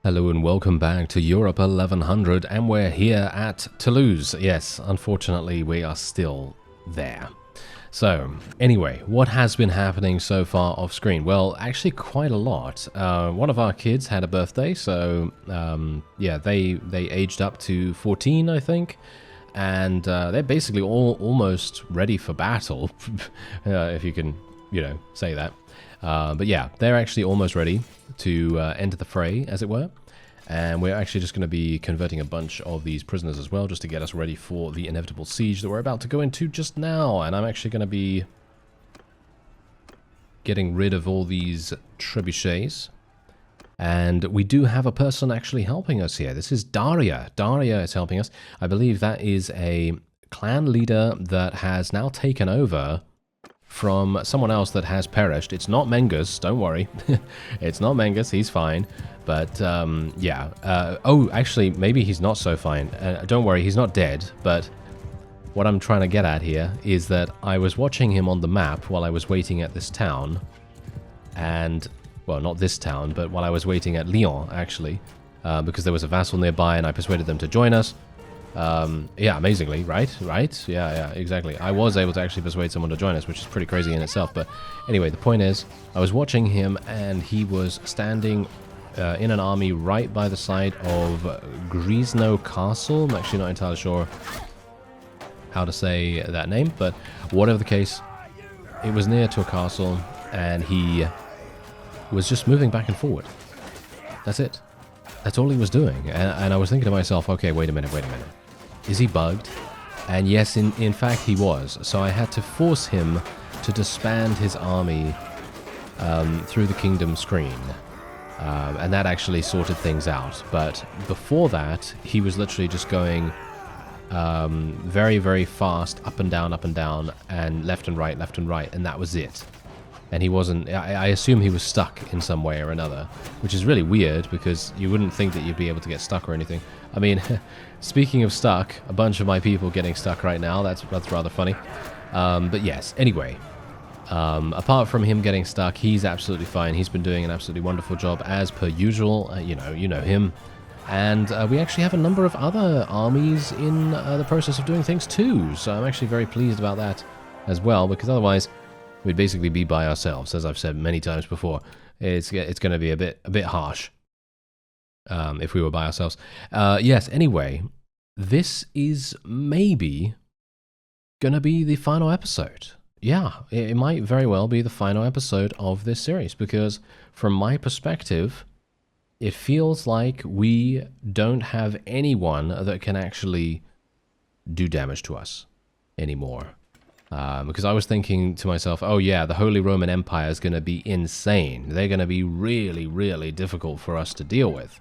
Hello and welcome back to Europe 1100, and we're here at Toulouse. Yes, unfortunately we are still there. So, anyway, what has been happening so far off screen? Well, actually quite a lot. One of our kids had a birthday, so yeah, they aged up to 14, I think. And they're basically almost ready for battle, if you can, say that. But yeah, they're actually almost ready to enter the fray, as it were. And we're actually just going to be converting a bunch of these prisoners as well, just to get us ready for the inevitable siege that we're about to go into just now. And I'm actually going to be getting rid of all these trebuchets. And we do have a person actually helping us here. This is Daria. Daria is helping us. I believe that is a clan leader that has now taken over from someone else that has perished. It's not Mengus, don't worry. It's not Mengus, he's fine. But, yeah. Oh, actually, maybe he's not so fine. Don't worry, he's not dead. But what I'm trying to get at here is that I was watching him on the map while I was waiting at this town. And, well, not this town, but while I was waiting at Lyon, actually. Because there was a vassal nearby and I persuaded them to join us. Yeah, amazingly, right? Yeah, exactly. I was able to actually persuade someone to join us, which is pretty crazy in itself. But anyway, the point is, I was watching him and he was standing in an army right by the side of Grisno Castle. I'm actually not entirely sure how to say that name, but whatever the case, it was near to a castle and he was just moving back and forward. That's it. That's all he was doing. And I was thinking to myself, okay, wait a minute. Is he bugged? And yes, in fact he was. So I had to force him to disband his army through the kingdom screen. And that actually sorted things out. But before that, he was literally just going very, very fast, up and down, and left and right, and that was it. And he wasn't, I assume he was stuck in some way or another, which is really weird because you wouldn't think that you'd be able to get stuck or anything. I mean, speaking of stuck, a bunch of my people getting stuck right now, that's rather funny. But yes, anyway, apart from him getting stuck, he's absolutely fine. He's been doing an absolutely wonderful job as per usual, you know him. And we actually have a number of other armies in the process of doing things too, so I'm actually very pleased about that as well, because otherwise we'd basically be by ourselves, as I've said many times before. It's going to be a bit harsh if we were by ourselves. Yes, anyway, this is maybe going to be the final episode. Yeah, it might very well be the final episode of this series, because from my perspective, it feels like we don't have anyone that can actually do damage to us anymore. Because I was thinking to myself, oh yeah, the Holy Roman Empire is going to be insane. They're going to be really, really difficult for us to deal with.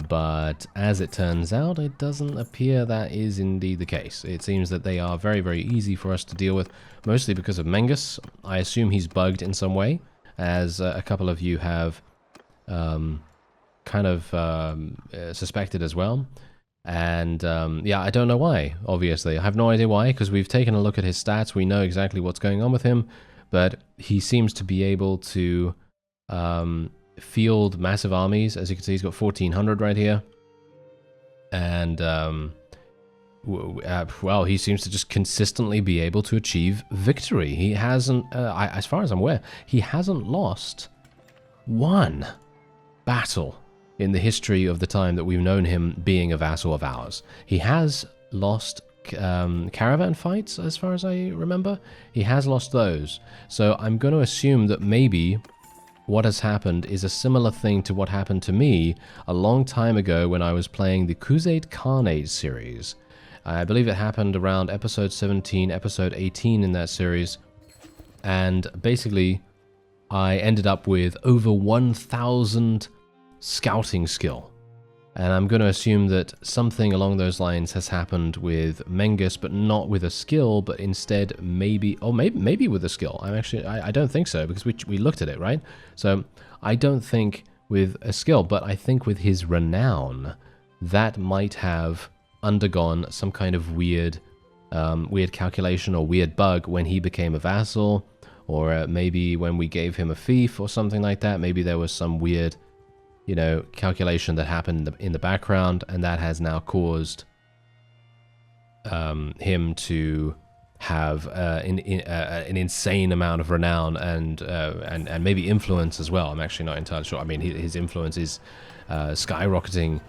But as it turns out, it doesn't appear that is indeed the case. It seems that they are very, very easy for us to deal with, mostly because of Mengus. I assume he's bugged in some way, as a couple of you have kind of suspected as well. And yeah, I don't know why, obviously. I have no idea why, because we've taken a look at his stats. We know exactly what's going on with him, but he seems to be able to field massive armies. As you can see, he's got 1,400 right here. And, well, he seems to just consistently be able to achieve victory. He hasn't, as far as I'm aware, he hasn't lost one battle in the history of the time that we've known him being a vassal of ours. He has lost caravan fights, as far as I remember. He has lost those. So I'm going to assume that maybe what has happened is a similar thing to what happened to me a long time ago when I was playing the Crusade Khanate series. I believe it happened around episode 17, episode 18 in that series. And basically, I ended up with over 1,000 scouting skill, and I'm going to assume that something along those lines has happened with Mengus, but not with a skill, but instead maybe with a skill. I don't think so, because we looked at it, right? So I don't think with a skill, but I think with his renown, that might have undergone some kind of weird calculation or weird bug when he became a vassal, or maybe when we gave him a fief or something like that. Maybe there was some weird you know, calculation that happened in the background, and that has now caused him to have an insane amount of renown and maybe influence as well. I'm actually not entirely sure. I mean, his influence is skyrocketing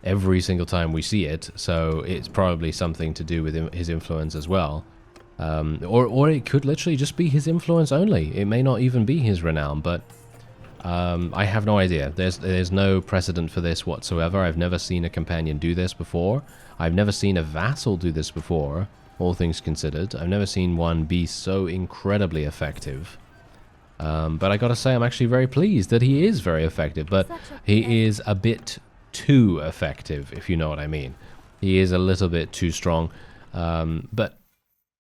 every single time we see it, so it's probably something to do with his influence as well. Or it could literally just be his influence only. It may not even be his renown, but I have no idea. There's no precedent for this whatsoever. I've never seen a companion do this before. I've never seen a vassal do this before, all things considered. I've never seen one be so incredibly effective. But I gotta say, I'm actually very pleased that he is very effective, but he is a bit too effective, if you know what I mean. He is a little bit too strong, but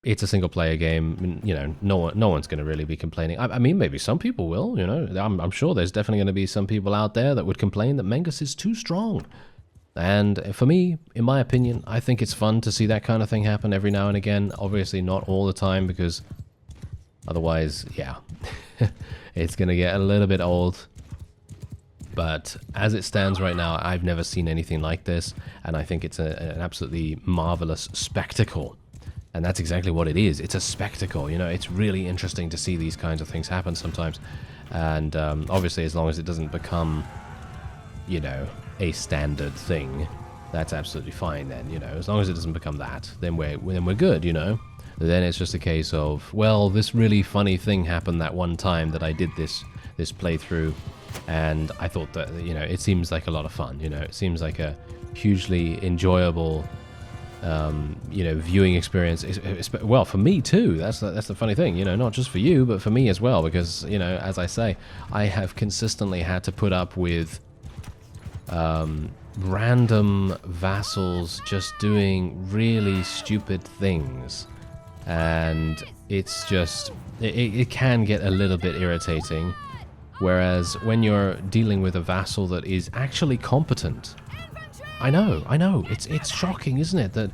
it's a single-player game. You know, no one's going to really be complaining. I mean, maybe some people will. You know, I'm sure there's definitely going to be some people out there that would complain that Mengus is too strong. And for me, in my opinion, I think it's fun to see that kind of thing happen every now and again. Obviously, not all the time, because otherwise, yeah, it's going to get a little bit old. But as it stands right now, I've never seen anything like this, and I think it's an absolutely marvelous spectacle. And that's exactly what it is. It's a spectacle, you know. It's really interesting to see these kinds of things happen sometimes. And obviously, as long as it doesn't become, you know, a standard thing, that's absolutely fine then, you know. As long as it doesn't become that, then we're good, you know. Then it's just a case of, well, this really funny thing happened that one time that I did this playthrough, and I thought that, you know, it seems like a lot of fun, you know. It seems like a hugely enjoyable you know, viewing experience. Well, for me too. That's the funny thing, you know, not just for you, but for me as well, because, you know, as I say, I have consistently had to put up with random vassals just doing really stupid things, and it's just it can get a little bit irritating. Whereas when you're dealing with a vassal that is actually competent, I know. It's shocking, isn't it, that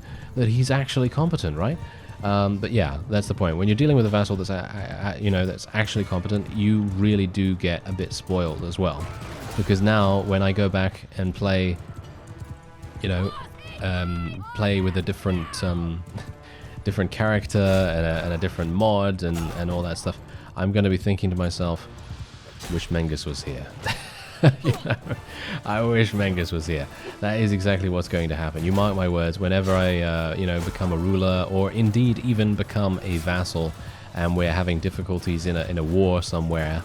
he's actually competent, right? But yeah, that's the point. When you're dealing with a vassal that's you know, that's actually competent, you really do get a bit spoiled as well, because now when I go back and play, you know, play with a different different character and a different mod and all that stuff, I'm going to be thinking to myself, wish Mengus was here. You know, I wish Mengus was here. That is exactly what's going to happen. You mark my words, whenever I, you know, become a ruler, or indeed even become a vassal, and we're having difficulties in a war somewhere,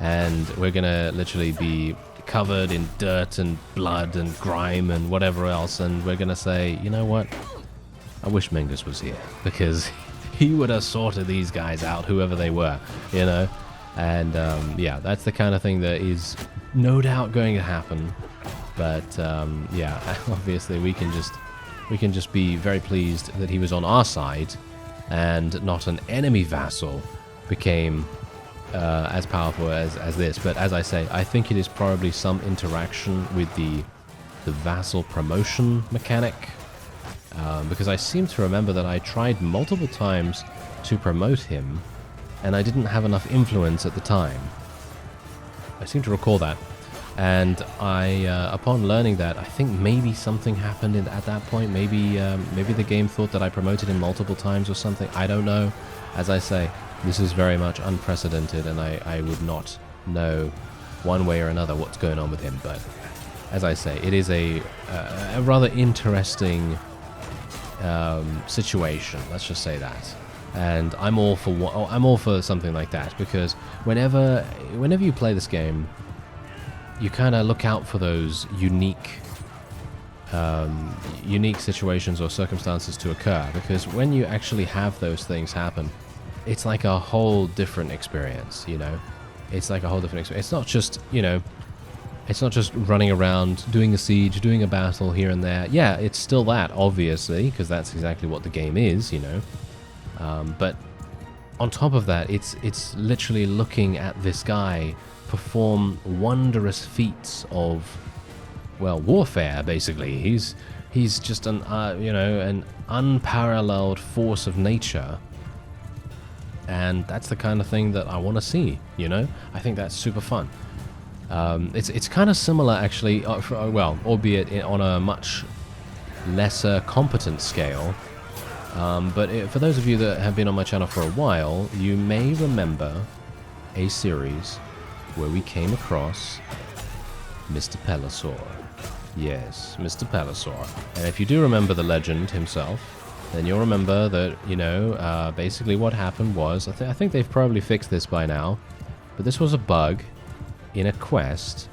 and we're going to literally be covered in dirt and blood and grime and whatever else, and we're going to say, you know what, I wish Mengus was here, because he would have sorted these guys out, whoever they were, you know. And yeah, that's the kind of thing that is no doubt going to happen. But yeah, obviously we can just be very pleased that he was on our side, and not an enemy vassal became as powerful as this. But as I say, I think it is probably some interaction with the vassal promotion mechanic, because I seem to remember that I tried multiple times to promote him, and I didn't have enough influence at the time. I seem to recall that. And I, upon learning that, I think maybe something happened at that point. Maybe the game thought that I promoted him multiple times or something. I don't know. As I say, this is very much unprecedented, and I would not know one way or another what's going on with him. But as I say, it is a rather interesting situation. Let's just say that. And I'm all for something like that, because whenever you play this game, you kind of look out for those unique situations or circumstances to occur, because when you actually have those things happen, it's like a whole different experience, you know. It's like a whole different experience. It's not just, you know, it's not just running around doing a siege, doing a battle here and there. Yeah, it's still that, obviously, because that's exactly what the game is, you know. But on top of that, it's literally looking at this guy perform wondrous feats of, well, warfare. Basically, he's just an you know, an unparalleled force of nature, and that's the kind of thing that I want to see. You know, I think that's super fun. It's kind of similar, actually, well, albeit on a much lesser competent scale. But for those of you that have been on my channel for a while, you may remember a series where we came across Mr. Pelosaur. Yes, Mr. Pelosaur. And if you do remember the legend himself, then you'll remember that, you know, basically what happened was, I think they've probably fixed this by now, but this was a bug in a quest,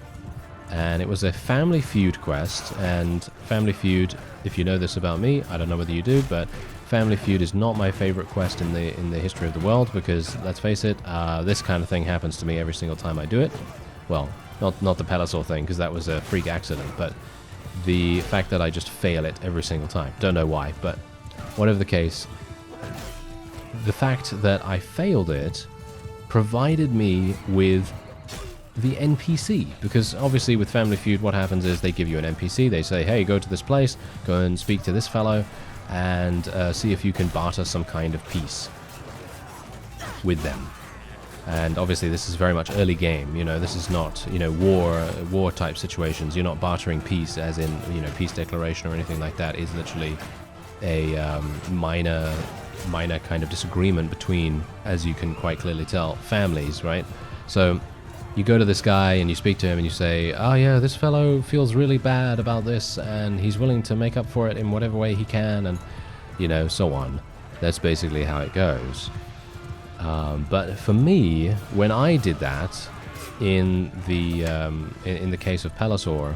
and it was a Family Feud quest, and Family Feud, if you know this about me, I don't know whether you do, but Family Feud is not my favorite quest in the history of the world, because, let's face it, this kind of thing happens to me every single time I do it. Well, not the Pelosaur thing, because that was a freak accident, but the fact that I just fail it every single time. Don't know why, but whatever the case, the fact that I failed it provided me with the NPC, because obviously with Family Feud what happens is they give you an NPC, they say, hey, go to this place, go and speak to this fellow, and see if you can barter some kind of peace with them. And obviously this is very much early game, you know, this is not, you know, war type situations. You're not bartering peace as in, you know, peace declaration or anything like that. It's literally a minor kind of disagreement between, as you can quite clearly tell, families, right? So you go to this guy and you speak to him and you say, oh yeah, this fellow feels really bad about this and he's willing to make up for it in whatever way he can, and, you know, so on. That's basically how it goes. But for me, when I did that in the case of Pelosaur,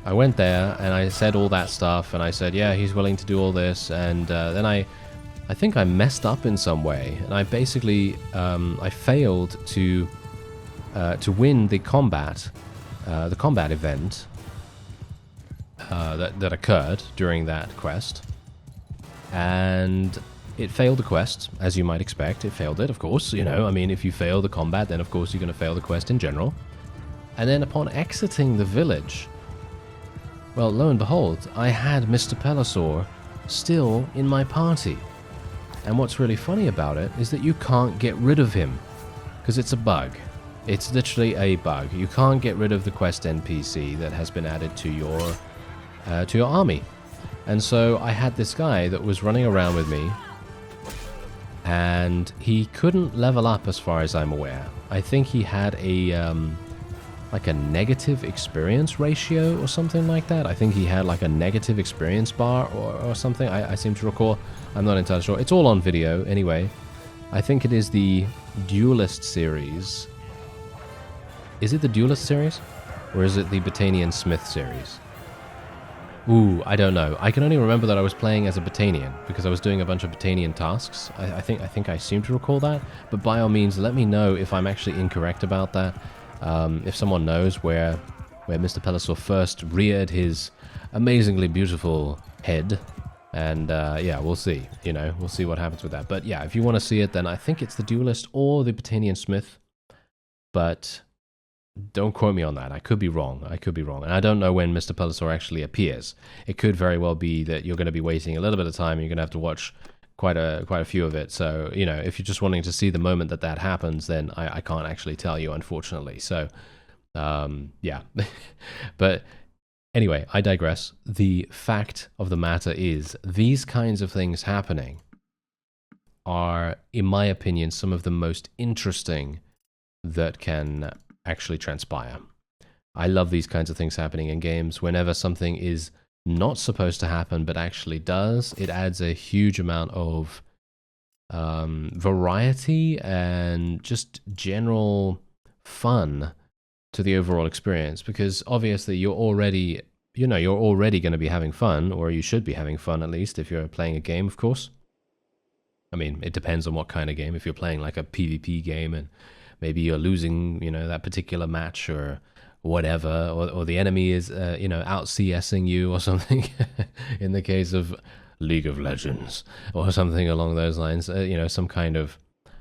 I went there and I said all that stuff and I said, yeah, he's willing to do all this, and then I think I messed up in some way, and I basically I failed to win the combat event that occurred during that quest, and it failed the quest, as you might expect. It failed it, of course, you know, I mean, if you fail the combat, then of course you're going to fail the quest in general. And then upon exiting the village, well, lo and behold, I had Mr. Pelosaur still in my party. And what's really funny about it is that you can't get rid of him, because it's a bug. It's literally a bug. You can't get rid of the quest NPC that has been added to your army. And so I had this guy that was running around with me, and he couldn't level up as far as I'm aware. I think he had a like a negative experience ratio or something like that. I think he had like a negative experience bar or something. I seem to recall. I'm not entirely sure. It's all on video anyway. I think it is the Duelist series. Is it the Duelist series? Or is it the Botanian Smith series? Ooh, I don't know. I can only remember that I was playing as a Botanian because I was doing a bunch of Botanian tasks. I think I seem to recall that. But by all means, let me know if I'm actually incorrect about that. If someone knows where Mr. Pelosaur first reared his amazingly beautiful head. And yeah, we'll see. You know, we'll see what happens with that. But yeah, if you want to see it, then I think it's the Duelist or the Botanian Smith. But don't quote me on that. I could be wrong. I could be wrong. And I don't know when Mr. Pelosaur actually appears. It could very well be that you're going to be waiting a little bit of time. And you're going to have to watch quite a few of it. So, you know, if you're just wanting to see the moment that happens, then I can't actually tell you, unfortunately. So, yeah. But anyway, I digress. The fact of the matter is, these kinds of things happening are, in my opinion, some of the most interesting that can actually transpire. I love these kinds of things happening in games. Whenever something is not supposed to happen but actually does, it adds a huge amount of variety and just general fun to the overall experience, because obviously you're already going to be having fun, or you should be having fun at least if you're playing a game, of course. I mean, it depends on what kind of game. If you're playing like a PvP game and maybe you're losing, you know, that particular match or whatever, or the enemy is, you know, out CSing you or something, in the case of League of Legends or something along those lines, you know, some kind of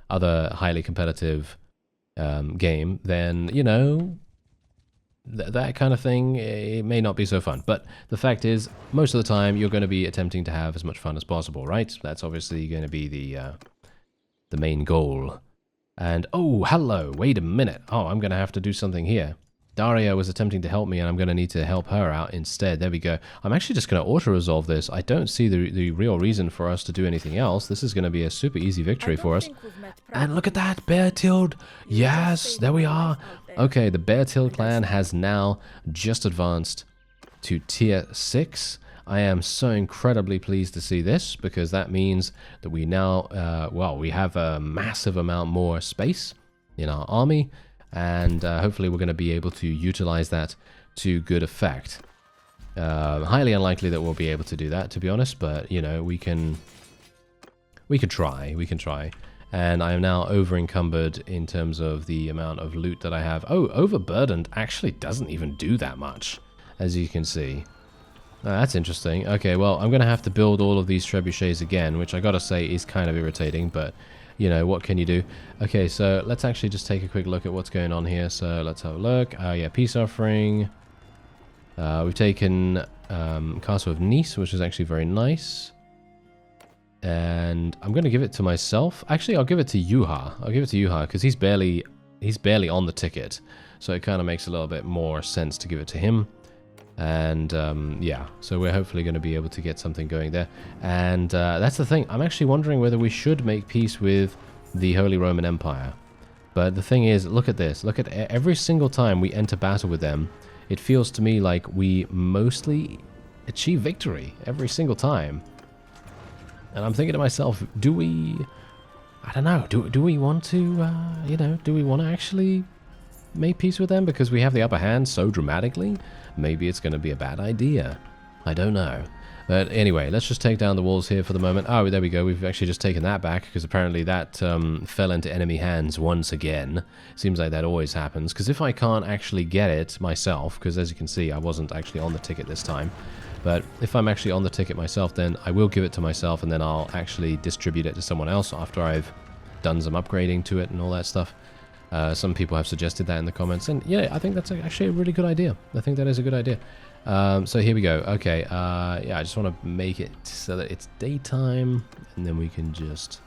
other highly competitive game, then, you know, that kind of thing, it may not be so fun. But the fact is, most of the time, you're going to be attempting to have as much fun as possible, right? That's obviously going to be the main goal. And, oh, hello, wait a minute. Oh, I'm going to have to do something here. Daria was attempting to help me, and I'm going to need to help her out instead. There we go. I'm actually just going to auto-resolve this. I don't see the real reason for us to do anything else. This is going to be a super easy victory for us. And look at that, Bear-Tilled. Yes, there we are. Okay, the Bear-Tilled clan has now just advanced to tier 6. I am so incredibly pleased to see this, because that means that we now, well, we have a massive amount more space in our army. And hopefully we're going to be able to utilize that to good effect. Highly unlikely that we'll be able to do that, to be honest, but, you know, we can try. And I am now over-encumbered in terms of the amount of loot that I have. Oh, overburdened actually doesn't even do that much, as you can see. That's interesting. Okay, well, I'm going to have to build all of these trebuchets again, which I gotta say is kind of irritating, but... you know, what can you do? Okay, so let's actually just take a quick look at what's going on here. So let's have a look. Yeah, peace offering. We've taken Castle of Nice, which is actually very nice. And I'm going to give it to myself. Actually, I'll give it to Yuha. I'll give it to Yuha because he's barely on the ticket. So it kind of makes a little bit more sense to give it to him. And yeah, so we're hopefully going to be able to get something going there. And that's the thing. I'm actually wondering whether we should make peace with the Holy Roman Empire. But the thing is, look at this. Look at every single time we enter battle with them, it feels to me like we mostly achieve victory every single time. And I'm thinking to myself, do we... I don't know. Do we want to, you know, do we want to actually make peace with them because we have the upper hand so dramatically? Maybe it's going to be a bad idea. I don't know. But anyway, let's just take down the walls here for the moment. Oh, there we go. We've actually just taken that back because apparently that fell into enemy hands once again. Seems like that always happens. Because if I can't actually get it myself, because as you can see, I wasn't actually on the ticket this time. But if I'm actually on the ticket myself, then I will give it to myself and then I'll actually distribute it to someone else after I've done some upgrading to it and all that stuff. Some people have suggested that in the comments, and yeah, I think that's actually a really good idea. I think that is a good idea. So here we go. Okay, yeah, I just want to make it so that it's daytime, and then we can just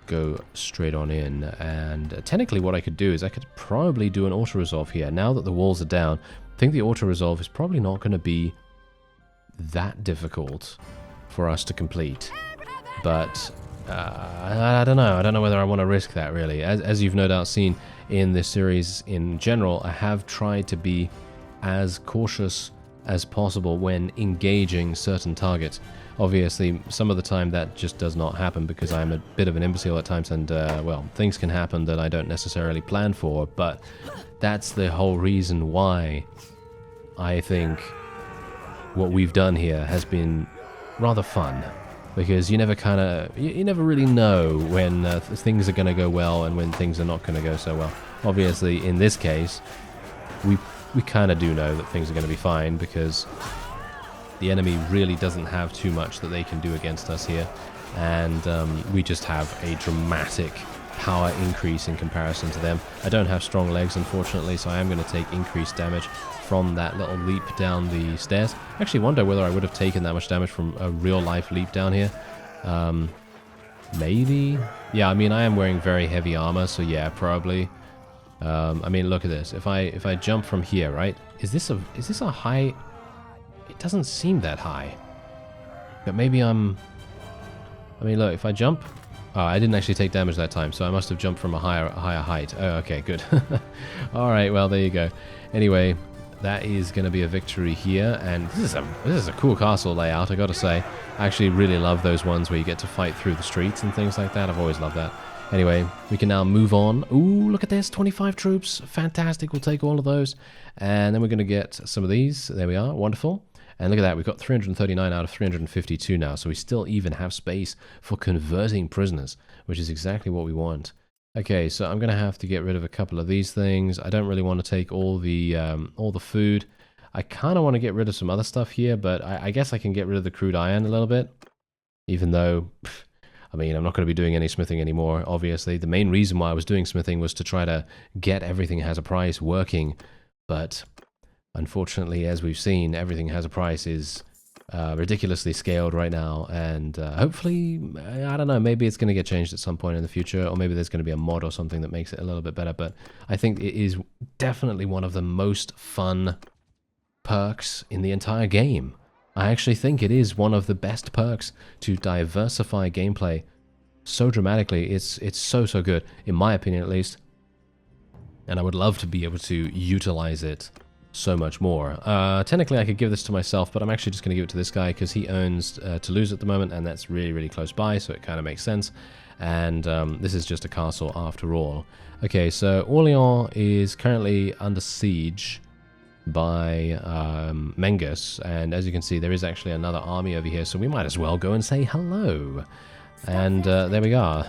go straight on in. And technically what I could do is I could probably do an auto-resolve here. Now that the walls are down, I think the auto-resolve is probably not going to be that difficult for us to complete. But... I don't know. I don't know whether I want to risk that, really. As you've no doubt seen in this series in general, I have tried to be as cautious as possible when engaging certain targets. Obviously, some of the time that just does not happen because I'm a bit of an imbecile at times and, well, things can happen that I don't necessarily plan for, but that's the whole reason why I think what we've done here has been rather fun. Because you never you never really know when things are going to go well and when things are not going to go so well. Obviously, in this case, we kind of do know that things are going to be fine because the enemy really doesn't have too much that they can do against us here. And we just have a dramatic power increase in comparison to them. I don't have strong legs, unfortunately, so I am going to take increased damage from that little leap down the stairs. I actually wonder whether I would have taken that much damage from a real-life leap down here. Maybe? Yeah, I mean, I am wearing very heavy armor, so yeah, probably. I mean, look at this. If I jump from here, right? Is this a high? It doesn't seem that high. But maybe I mean, look, if I jump... Oh, I didn't actually take damage that time, so I must have jumped from a higher height. Oh, okay, good. Alright, well, there you go. Anyway, that is going to be a victory here, and this is a cool castle layout, I gotta say. I actually really love those ones where you get to fight through the streets and things like that. I've always loved that. Anyway, we can now move on. Ooh, look at this, 25 troops. Fantastic, we'll take all of those. And then we're going to get some of these. There we are, wonderful. And look at that, we've got 339 out of 352 now, so we still even have space for converting prisoners, which is exactly what we want. Okay, so I'm going to have to get rid of a couple of these things. I don't really want to take all the food. I kind of want to get rid of some other stuff here, but I guess I can get rid of the crude iron a little bit, even though... I mean, I'm not going to be doing any smithing anymore, obviously. The main reason why I was doing smithing was to try to get everything has a price working, but... unfortunately, as we've seen, everything has a price is ridiculously scaled right now, and hopefully, I don't know, maybe it's going to get changed at some point in the future, or maybe there's going to be a mod or something that makes it a little bit better, but I think it is definitely one of the most fun perks in the entire game. I actually think it is one of the best perks to diversify gameplay so dramatically. It's so good, in my opinion at least, and I would love to be able to utilize it so much more. Technically I could give this to myself, but I'm actually just going to give it to this guy because he owns Toulouse at the moment, and that's really close by, so it kind of makes sense. And this is just a castle after all. Okay, so Orléans is currently under siege by Mengus, and as you can see there is actually another army over here, so we might as well go and say hello. And there we are.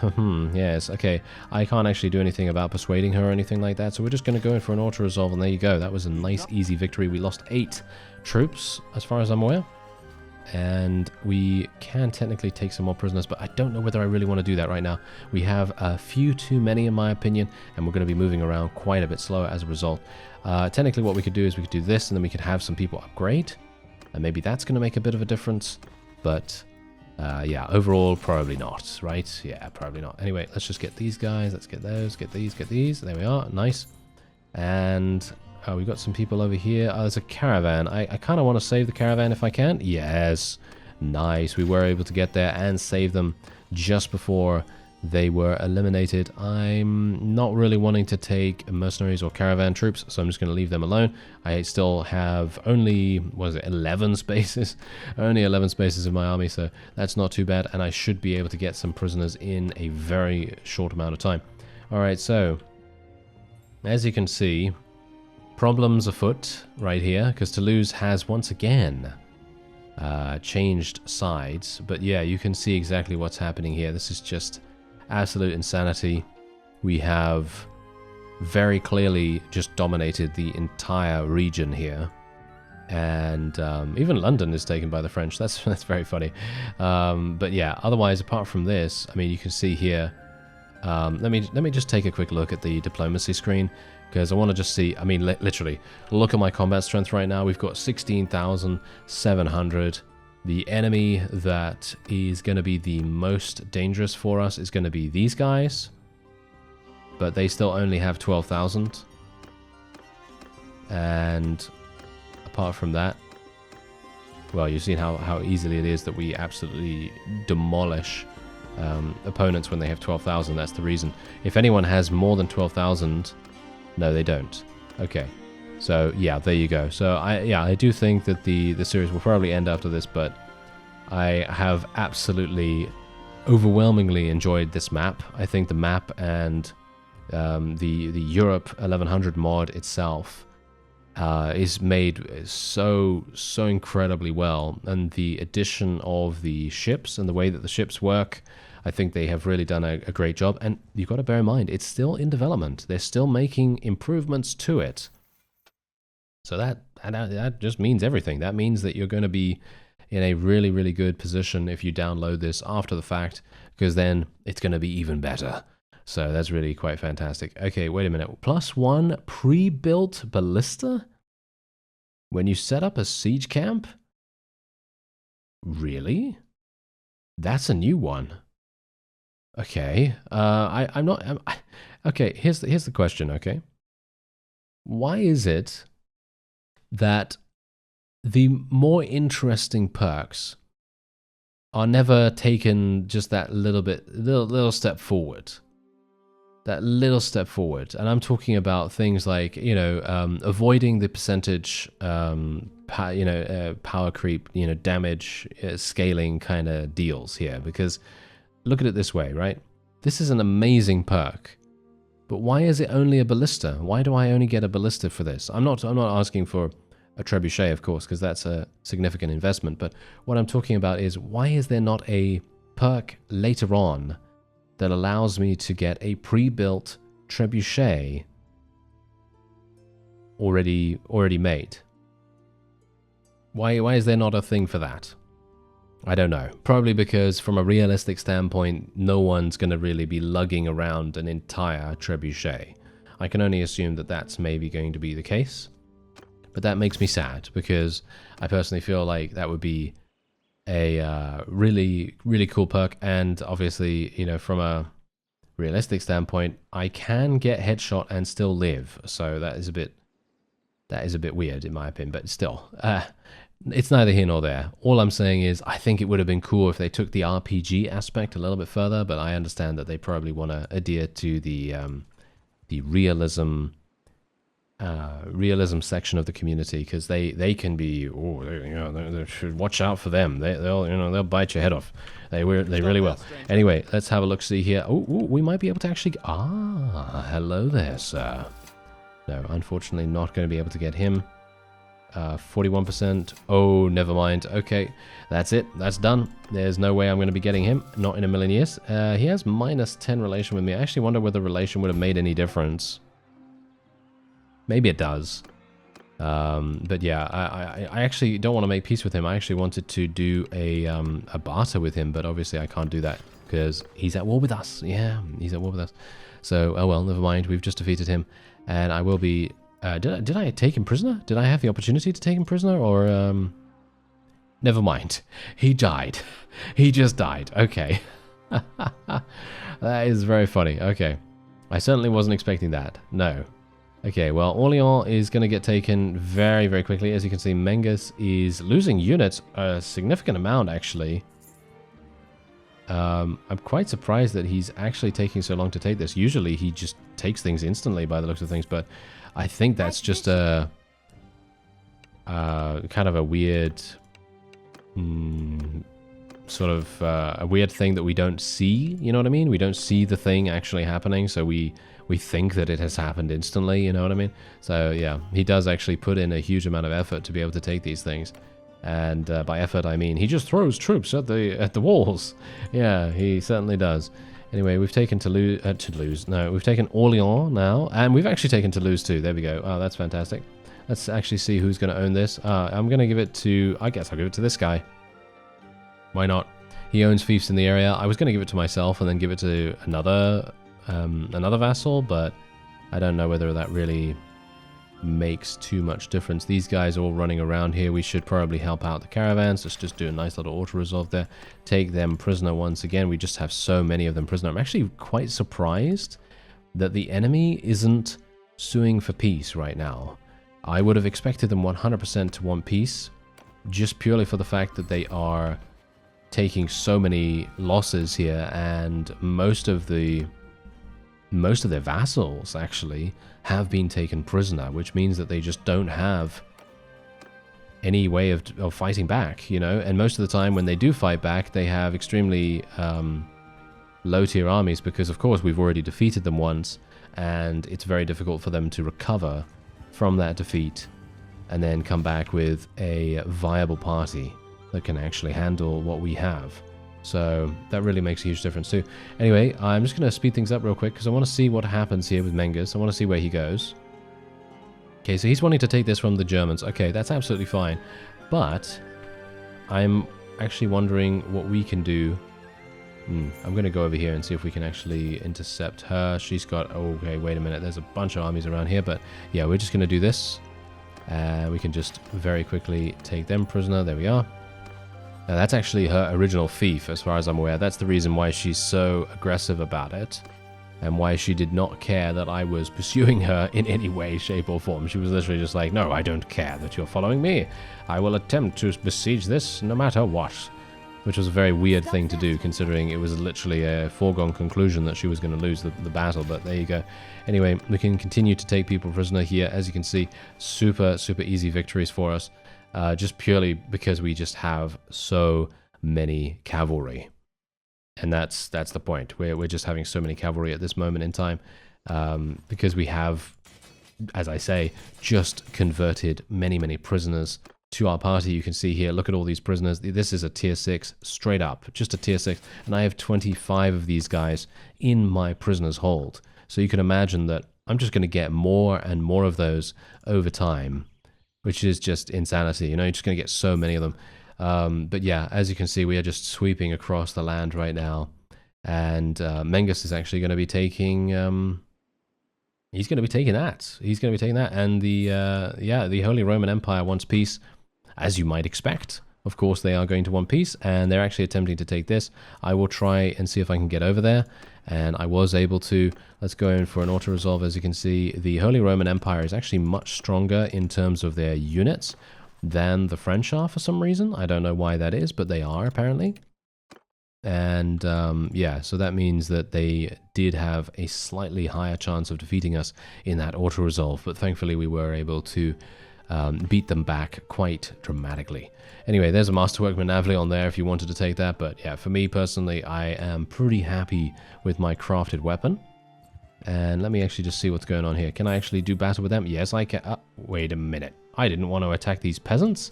Yes, okay. I can't actually do anything about persuading her or anything like that, so we're just going to go in for an auto-resolve, and there you go. That was a nice, easy victory. We lost 8 troops, as far as I'm aware. And we can technically take some more prisoners, but I don't know whether I really want to do that right now. We have a few too many, in my opinion, and we're going to be moving around quite a bit slower as a result. Technically, what we could do is we could do this, and then we could have some people upgrade, and maybe that's going to make a bit of a difference, but... yeah, overall, probably not, right? Yeah, probably not. Anyway, let's just get these guys. Let's get those, get these, get these. There we are. Nice. And we've got some people over here. Oh, there's a caravan. I kind of want to save the caravan if I can. Yes. Nice. We were able to get there and save them just before they were eliminated. I'm not really wanting to take mercenaries or caravan troops, so I'm just going to leave them alone. I still have only, what is it, 11 spaces? Only 11 spaces in my army, so that's not too bad, and I should be able to get some prisoners in a very short amount of time. Alright, so, as you can see, problems afoot right here, because Toulouse has once again changed sides, but yeah, you can see exactly what's happening here. This is just absolute insanity. We have very clearly just dominated the entire region here, and even London is taken by the French. That's very funny. But yeah, otherwise, apart from this, I mean, you can see here. Let me just take a quick look at the diplomacy screen, because I want to just see. I mean, literally, look at my combat strength right now. We've got 16,700. The enemy that is going to be the most dangerous for us is going to be these guys, but they still only have 12,000. And apart from that, well, you've seen how easily it is that we absolutely demolish opponents when they have 12,000. That's the reason. If anyone has more than 12,000, no, they don't. Okay. So yeah, there you go. So I do think that the series will probably end after this, but I have absolutely overwhelmingly enjoyed this map. I think the map and the Europe 1100 mod itself is made so incredibly well, and the addition of the ships and the way that the ships work, I think they have really done a great job. And you've got to bear in mind, it's still in development. They're still making improvements to it. So that just means everything. That means that you're going to be in a really good position if you download this after the fact, because then it's going to be even better. So that's really quite fantastic. Okay, wait a minute. +1 pre-built ballista when you set up a siege camp? Really? That's a new one. Okay. Okay, here's the question, okay? Why is it that the more interesting perks are never taken just that little step forward? That little step forward. And I'm talking about things like, you know, avoiding the percentage, power creep, you know, damage, scaling kind of deals here. Because look at it this way, right? This is an amazing perk. But why is it only a ballista? Why do I only get a ballista for this? I'm not asking for a trebuchet, of course, because that's a significant investment. But what I'm talking about is, why is there not a perk later on that allows me to get a pre-built trebuchet already made? Why is there not a thing for that? I don't know. Probably because from a realistic standpoint, no one's going to really be lugging around an entire trebuchet. I can only assume that that's maybe going to be the case. But that makes me sad, because I personally feel like that would be a really, really cool perk. And obviously, you know, from a realistic standpoint, I can get headshot and still live. So that is a bit weird in my opinion, but still, it's neither here nor there. All I'm saying is I think it would have been cool if they took the RPG aspect a little bit further, but I understand that they probably want to adhere to the realism section of the community, because they can be, they should watch out for them. They'll bite your head off. They really will. Anyway, let's have a look. See here. Oh, we might be able to actually. Hello there, sir. No, unfortunately, not going to be able to get him. 41%. Oh, never mind. Okay, that's it. That's done. There's no way I'm going to be getting him. Not in a million years. He has -10 relation with me. I actually wonder whether relation would have made any difference. Maybe it does. But yeah, I actually don't want to make peace with him. I actually wanted to do a barter with him, but obviously I can't do that because he's at war with us. Yeah, he's at war with us. So, oh well, never mind. We've just defeated him. And I will be... did I take him prisoner? Did I have the opportunity to take him prisoner? Or, never mind. He died. He just died. Okay. That is very funny. Okay. I certainly wasn't expecting that. No. Okay, well, Orléans is going to get taken very, very quickly. As you can see, Mengus is losing units, a significant amount, actually. I'm quite surprised that he's actually taking so long to take this. Usually, he just takes things instantly by the looks of things, but I think that's just a kind of a weird... sort of a weird thing that we don't see, you know what I mean? We don't see the thing actually happening, so we think that it has happened instantly, you know what I mean? So yeah, he does actually put in a huge amount of effort to be able to take these things. And by effort, I mean he just throws troops at the walls. Yeah, he certainly does. Anyway, we've taken Toulouse. No, we've taken Orléans now, and we've actually taken Toulouse too. There we go. Oh, that's fantastic. Let's actually see who's going to own this. I'm going to give it to... I guess I'll give it to this guy. Why not? He owns fiefs in the area. I was going to give it to myself and then give it to another vassal, but I don't know whether that really makes too much difference. These guys are all running around here. We should probably help out the caravans. Let's just do a nice little auto-resolve there. Take them prisoner once again. We just have so many of them prisoner. I'm actually quite surprised that the enemy isn't suing for peace right now. I would have expected them 100% to want peace, just purely for the fact that they are taking so many losses here, and most of their vassals actually have been taken prisoner, which means that they just don't have any way of fighting back, you know. And most of the time when they do fight back, they have extremely low tier armies, because of course we've already defeated them once, and it's very difficult for them to recover from that defeat and then come back with a viable party that can actually handle what we have. So that really makes a huge difference too. Anyway, I'm just going to speed things up real quick because I want to see what happens here with Mengus. I want to see where he goes. Okay, so he's wanting to take this from the Germans. Okay, that's absolutely fine. But I'm actually wondering what we can do. I'm going to go over here and see if we can actually intercept her. She's got... Okay, wait a minute. There's a bunch of armies around here. But yeah, we're just going to do this. We can just very quickly take them prisoner. There we are. Now, that's actually her original fief, as far as I'm aware. That's the reason why she's so aggressive about it, and why she did not care that I was pursuing her in any way, shape, or form. She was literally just like, no, I don't care that you're following me. I will attempt to besiege this no matter what. Which was a very weird thing to do, considering it was literally a foregone conclusion that she was going to lose the battle, but there you go. Anyway, we can continue to take people prisoner here. As you can see, super, super easy victories for us. Just purely because we just have so many cavalry. And that's the point. We're just having so many cavalry at this moment in time, because we have, as I say, just converted many, many prisoners to our party. You can see here, look at all these prisoners. This is a tier 6, straight up, just a tier 6. And I have 25 of these guys in my prisoners hold. So you can imagine that I'm just going to get more and more of those over time, which is just insanity. You know, you're just going to get so many of them. But yeah, as you can see, we are just sweeping across the land right now. And Mengus is actually going to be taking... he's going to be taking that. He's going to be taking that. And the Holy Roman Empire wants peace, as you might expect. of course, they are going to want peace, and they're actually attempting to take this. I will try and see if I can get over there, and I was able to. Let's go in for an auto-resolve. As you can see, the Holy Roman Empire is actually much stronger in terms of their units than the French are for some reason. I don't know why that is, but they are apparently. And yeah, so that means that they did have a slightly higher chance of defeating us in that auto-resolve, but thankfully we were able to beat them back quite dramatically. Anyway, there's a Masterworkman Napoleon there if you wanted to take that, but yeah, for me personally, I am pretty happy with my crafted weapon. And let me actually just see what's going on here. Can I actually do battle with them? Yes, I can. Wait a minute. I didn't want to attack these peasants.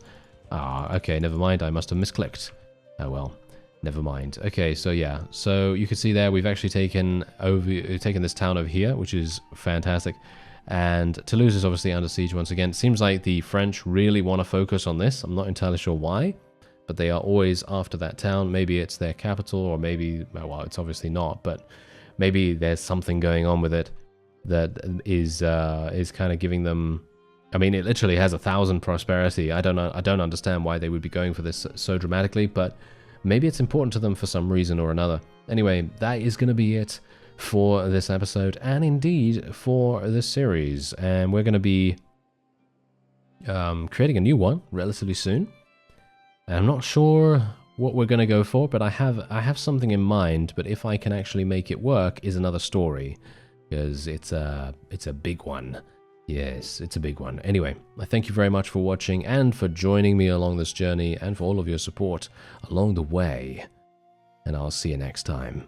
Ah, okay, never mind. I must have misclicked. Oh well, never mind. Okay, so yeah. So you can see there we've actually taken this town over here, which is fantastic. And Toulouse is obviously under siege once again. It seems like the French really want to focus on this. I'm not entirely sure why, but they are always after that town. Maybe it's their capital, or maybe, well, it's obviously not, but maybe there's something going on with it that is kind of giving them. I mean, it literally has 1,000 prosperity. I don't understand why they would be going for this so dramatically, but maybe it's important to them for some reason or another. Anyway, that is going to be it for this episode, and indeed for this series. And we're going to be creating a new one relatively soon. And I'm not sure what we're going to go for, but I have something in mind. But if I can actually make it work is another story, because it's a big one. Yes, it's a big one. Anyway, I thank you very much for watching and for joining me along this journey, and for all of your support along the way. And I'll see you next time.